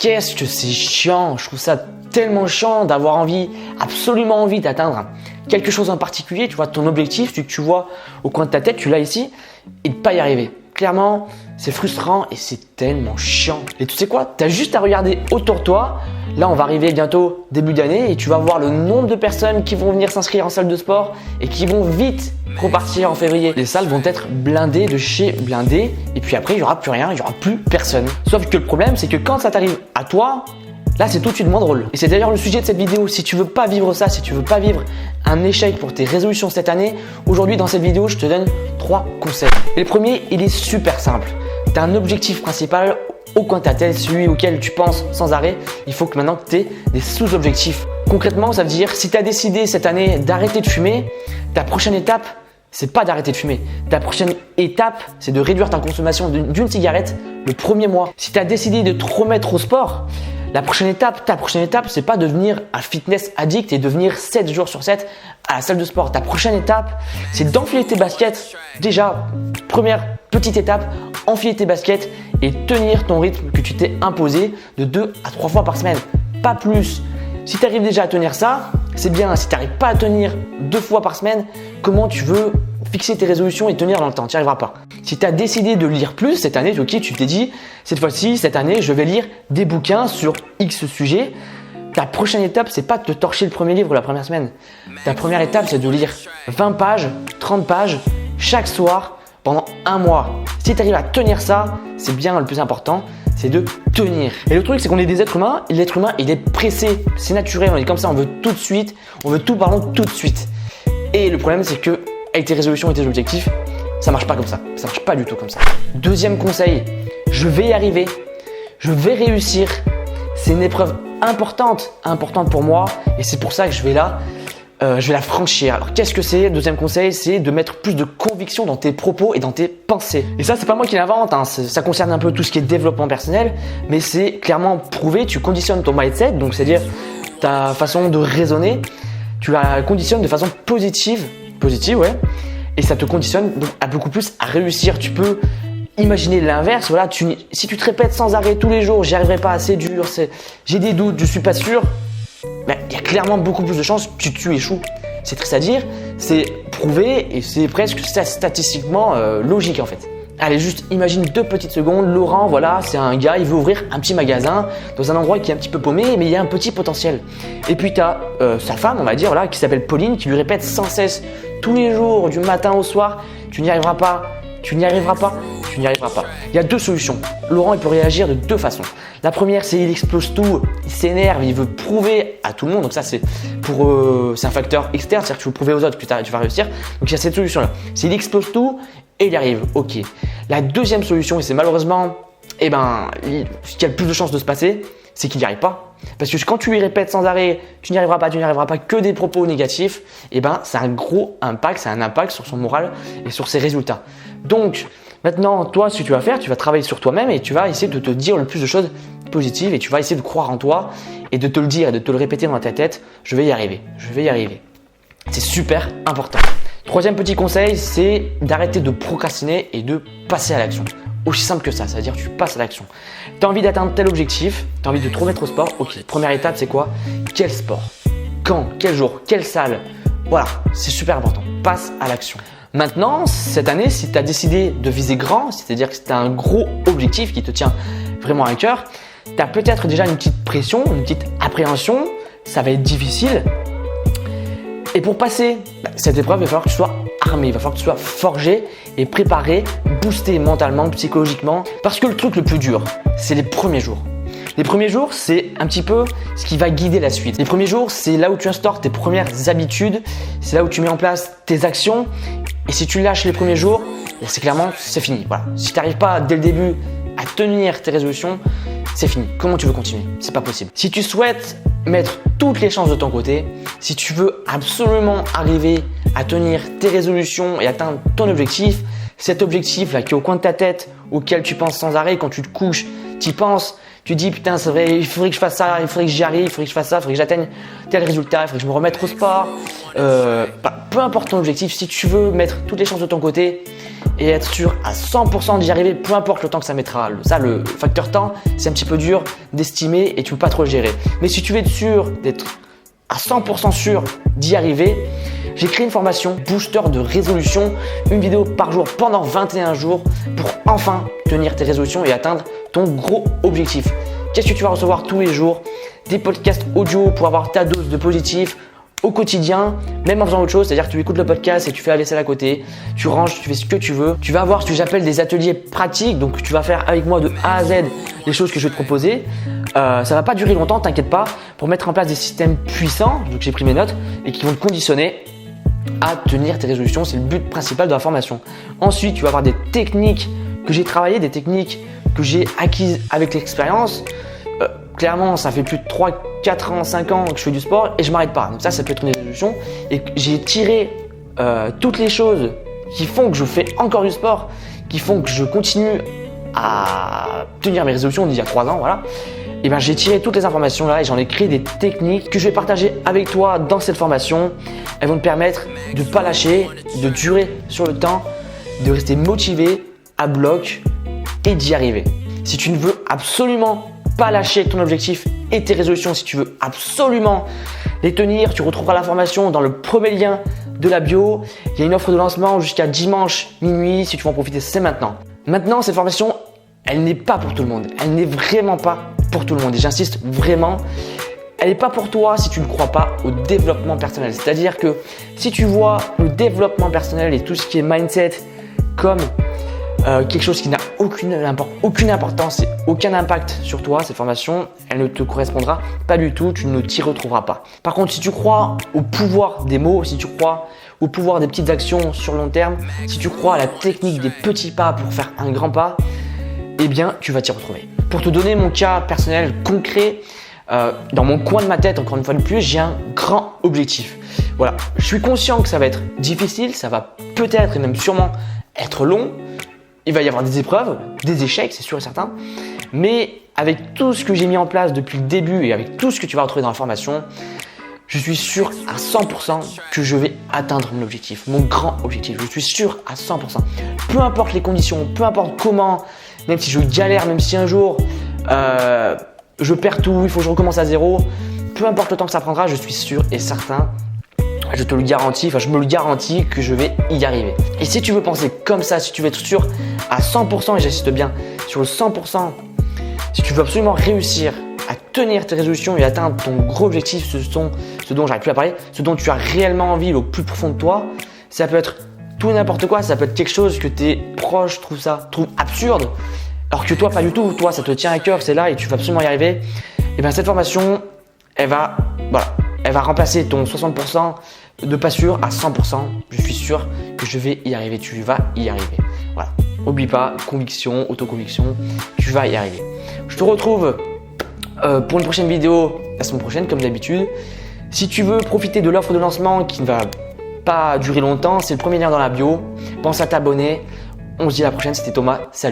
qu'est-ce que c'est chiant. Je trouve ça tellement chiant d'avoir envie, absolument envie d'atteindre quelque chose en particulier. Tu vois, ton objectif, tu vois au coin de ta tête, tu l'as ici, et de pas y arriver. Clairement, c'est frustrant et c'est tellement chiant. Et tu sais quoi? Tu as juste à regarder autour de toi. Là, on va arriver bientôt début d'année et tu vas voir le nombre de personnes qui vont venir s'inscrire en salle de sport et qui vont vite repartir en février. Les salles vont être blindées de chez blindées et puis après, il n'y aura plus rien, il n'y aura plus personne. Sauf que le problème, c'est que quand ça t'arrive à toi, là, c'est tout de suite moins drôle. Et c'est d'ailleurs le sujet de cette vidéo. Si tu veux pas vivre ça, si tu veux pas vivre un échec pour tes résolutions cette année, aujourd'hui dans cette vidéo, je te donne 3 conseils. Et le premier, il est super simple. Tu as un objectif principal au coin de ta tête, celui auquel tu penses sans arrêt. Il faut que maintenant tu aies des sous-objectifs. Concrètement, ça veut dire si tu as décidé cette année d'arrêter de fumer, ta prochaine étape, c'est pas d'arrêter de fumer. Ta prochaine étape, c'est de réduire ta consommation d'une cigarette le premier mois. Si tu as décidé de te remettre au sport, ta prochaine étape, c'est pas devenir un fitness addict et devenir 7 jours sur 7 à la salle de sport. Ta prochaine étape, c'est d'enfiler tes baskets. Déjà, première petite étape, enfiler tes baskets et tenir ton rythme que tu t'es imposé de 2 à 3 fois par semaine. Pas plus. Si tu arrives déjà à tenir ça, c'est bien. Si tu n'arrives pas à tenir 2 fois par semaine, comment tu veux fixer tes résolutions et tenir dans le temps? Tu n'y arriveras pas. Si tu as décidé de lire plus cette année, ok, tu t'es dit, cette fois-ci, cette année, je vais lire des bouquins sur X sujet. Ta prochaine étape, c'est pas de te torcher le premier livre la première semaine. Ta première étape, c'est de lire 20 pages, 30 pages chaque soir pendant un mois. Si tu arrives à tenir ça, c'est bien le plus important, c'est de tenir. Et le truc, c'est qu'on est des êtres humains et l'être humain, il est pressé. C'est naturel, on est comme ça, on veut tout de suite, on veut tout, pardon, tout de suite. Et le problème, c'est que avec tes résolutions et tes objectifs, ça marche pas comme ça. Ça marche pas du tout comme ça. Deuxième conseil, je vais y arriver. Je vais réussir. C'est une épreuve importante pour moi et c'est pour ça que je vais la franchir. Alors qu'est-ce que c'est? Deuxième conseil, c'est de mettre plus de conviction dans tes propos et dans tes pensées. Et ça, c'est pas moi qui l'invente, hein. Ça concerne un peu tout ce qui est développement personnel, mais c'est clairement prouvé. Tu conditionnes ton mindset, donc c'est-à-dire ta façon de raisonner, tu la conditionnes de façon positive, ouais. Et ça te conditionne donc à beaucoup plus à réussir. Tu peux imaginer l'inverse. Voilà, si tu te répètes sans arrêt tous les jours, j'y arriverai pas, c'est dur, j'ai des doutes, je suis pas sûr. Mais il y a clairement beaucoup plus de chances que tu échoues. C'est triste à dire, c'est prouvé et c'est presque statistiquement logique en fait. Allez, juste imagine 2 petites secondes. Laurent, voilà, c'est un gars, il veut ouvrir un petit magasin dans un endroit qui est un petit peu paumé, mais il y a un petit potentiel. Et puis tu as sa femme, on va dire, voilà, qui s'appelle Pauline, qui lui répète sans cesse tous les jours, du matin au soir, tu n'y arriveras pas, tu n'y arriveras pas, tu n'y arriveras pas. Il y a 2 solutions. Laurent, il peut réagir de 2 façons. La première, c'est il explose tout, il s'énerve, il veut prouver à tout le monde. Donc ça, c'est un facteur externe, c'est-à-dire que tu veux prouver aux autres que tu vas réussir. Donc il y a cette solution-là. C'est il explose tout et il y arrive. Ok. La deuxième solution, et c'est malheureusement, ce qui a le plus de chances de se passer, c'est qu'il n'y arrive pas. Parce que quand tu lui répètes sans arrêt, tu n'y arriveras pas, que des propos négatifs, ça a un gros impact, ça a un impact sur son moral et sur ses résultats. Donc, maintenant, toi, ce que tu vas faire, tu vas travailler sur toi-même et tu vas essayer de te dire le plus de choses positives et tu vas essayer de croire en toi et de te le dire et de te le répéter dans ta tête, je vais y arriver, je vais y arriver. C'est super important. Troisième petit conseil, c'est d'arrêter de procrastiner et de passer à l'action. Aussi simple que ça, c'est-à-dire tu passes à l'action. Tu as envie d'atteindre tel objectif, tu as envie de te remettre au sport, ok, première étape c'est quoi? Quel sport? Quand? Quel jour? Quelle salle? Voilà, c'est super important, passe à l'action. Maintenant, cette année, si tu as décidé de viser grand, c'est-à-dire que c'est un gros objectif qui te tient vraiment à cœur, tu as peut-être déjà une petite pression, une petite appréhension, ça va être difficile. Et pour passer cette épreuve, il va falloir que tu sois armé, il va falloir que tu sois forgé et préparé, boosté mentalement, psychologiquement. Parce que le truc le plus dur, c'est les premiers jours. Les premiers jours, c'est un petit peu ce qui va guider la suite. Les premiers jours, c'est là où tu instaures tes premières habitudes, c'est là où tu mets en place tes actions. Et si tu lâches les premiers jours, c'est fini. Voilà. Si tu n'arrives pas dès le début à tenir tes résolutions, c'est fini. Comment tu veux continuer? C'est pas possible. Si tu souhaites mettre toutes les chances de ton côté, si tu veux absolument arriver à tenir tes résolutions et atteindre ton objectif, cet objectif là qui est au coin de ta tête, auquel tu penses sans arrêt, quand tu te couches, tu y penses, tu dis putain c'est vrai, il faudrait que je fasse ça, il faudrait que j'y arrive, il faudrait que je fasse ça, il faudrait que j'atteigne tel résultat, il faudrait que je me remette au sport. Peu importe ton objectif, si tu veux mettre toutes les chances de ton côté et être sûr à 100% d'y arriver, peu importe le temps que ça mettra. Ça, le facteur temps, c'est un petit peu dur d'estimer et tu ne peux pas trop le gérer. Mais si tu veux être sûr d'être à 100% sûr d'y arriver, j'ai créé une formation booster de résolution, une vidéo par jour pendant 21 jours pour enfin tenir tes résolutions et atteindre ton gros objectif. Qu'est-ce que tu vas recevoir tous les jours? Des podcasts audio pour avoir ta dose de positif au quotidien, même en faisant autre chose, c'est-à-dire que tu écoutes le podcast et tu fais la vaisselle à côté, tu ranges, tu fais ce que tu veux. Tu vas avoir ce que j'appelle des ateliers pratiques, donc tu vas faire avec moi de A à Z les choses que je vais te proposer. Ça va pas durer longtemps, t'inquiète pas, pour mettre en place des systèmes puissants, donc j'ai pris mes notes, et qui vont te conditionner à tenir tes résolutions. C'est le but principal de la formation. Ensuite, tu vas avoir des techniques que j'ai travaillées, des techniques que j'ai acquises avec l'expérience. Clairement, ça fait plus de 3, 4 ans, 5 ans que je fais du sport et je m'arrête pas. Donc ça peut être une résolution. Et j'ai tiré toutes les choses qui font que je fais encore du sport, qui font que je continue à tenir mes résolutions d'il y a 3 ans. Voilà. Et ben, j'ai tiré toutes les informations là et j'en ai créé des techniques que je vais partager avec toi dans cette formation. Elles vont te permettre de ne pas lâcher, de durer sur le temps, de rester motivé à bloc et d'y arriver. Si tu ne veux absolument pas lâcher ton objectif et tes résolutions, si tu veux absolument les tenir, tu retrouveras la formation dans le premier lien de la bio. Il y a une offre de lancement jusqu'à dimanche minuit. Si tu veux en profiter, c'est maintenant. Maintenant, cette formation, elle n'est pas pour tout le monde. Elle n'est vraiment pas pour tout le monde. Et j'insiste vraiment, elle n'est pas pour toi si tu ne crois pas au développement personnel. C'est-à-dire que si tu vois le développement personnel et tout ce qui est mindset comme quelque chose qui n'a aucune importance et aucun impact sur toi, cette formation, elle ne te correspondra pas du tout, tu ne t'y retrouveras pas. Par contre, si tu crois au pouvoir des mots, si tu crois au pouvoir des petites actions sur le long terme, si tu crois à la technique des petits pas pour faire un grand pas, eh bien, tu vas t'y retrouver. Pour te donner mon cas personnel concret, dans mon coin de ma tête, encore une fois de plus, j'ai un grand objectif. Voilà, je suis conscient que ça va être difficile, ça va peut-être et même sûrement être long. Il va y avoir des épreuves, des échecs, c'est sûr et certain. Mais avec tout ce que j'ai mis en place depuis le début et avec tout ce que tu vas retrouver dans la formation, je suis sûr à 100% que je vais atteindre mon objectif, mon grand objectif. Je suis sûr à 100%. Peu importe les conditions, peu importe comment, même si je galère, même si un jour je perds tout, il faut que je recommence à zéro, peu importe le temps que ça prendra, je suis sûr et certain. Je te le garantis, je me le garantis que je vais y arriver. Et si tu veux penser comme ça, si tu veux être sûr à 100%, et j'insiste bien sur le 100%, si tu veux absolument réussir à tenir tes résolutions et atteindre ton gros objectif, ce dont j'arrive plus à parler, ce dont tu as réellement envie au plus profond de toi, ça peut être tout et n'importe quoi, ça peut être quelque chose que tes proches trouvent absurde, alors que toi pas du tout, toi ça te tient à cœur, c'est là et tu vas absolument y arriver. Et bien cette formation, elle va remplacer ton 60% de pas sûr à 100%. Je suis sûr que je vais y arriver. Tu vas y arriver. Voilà. N'oublie pas, conviction, autoconviction, tu vas y arriver. Je te retrouve pour une prochaine vidéo la semaine prochaine, comme d'habitude. Si tu veux profiter de l'offre de lancement qui ne va pas durer longtemps, c'est le premier lien dans la bio. Pense à t'abonner. On se dit à la prochaine. C'était Thomas. Salut.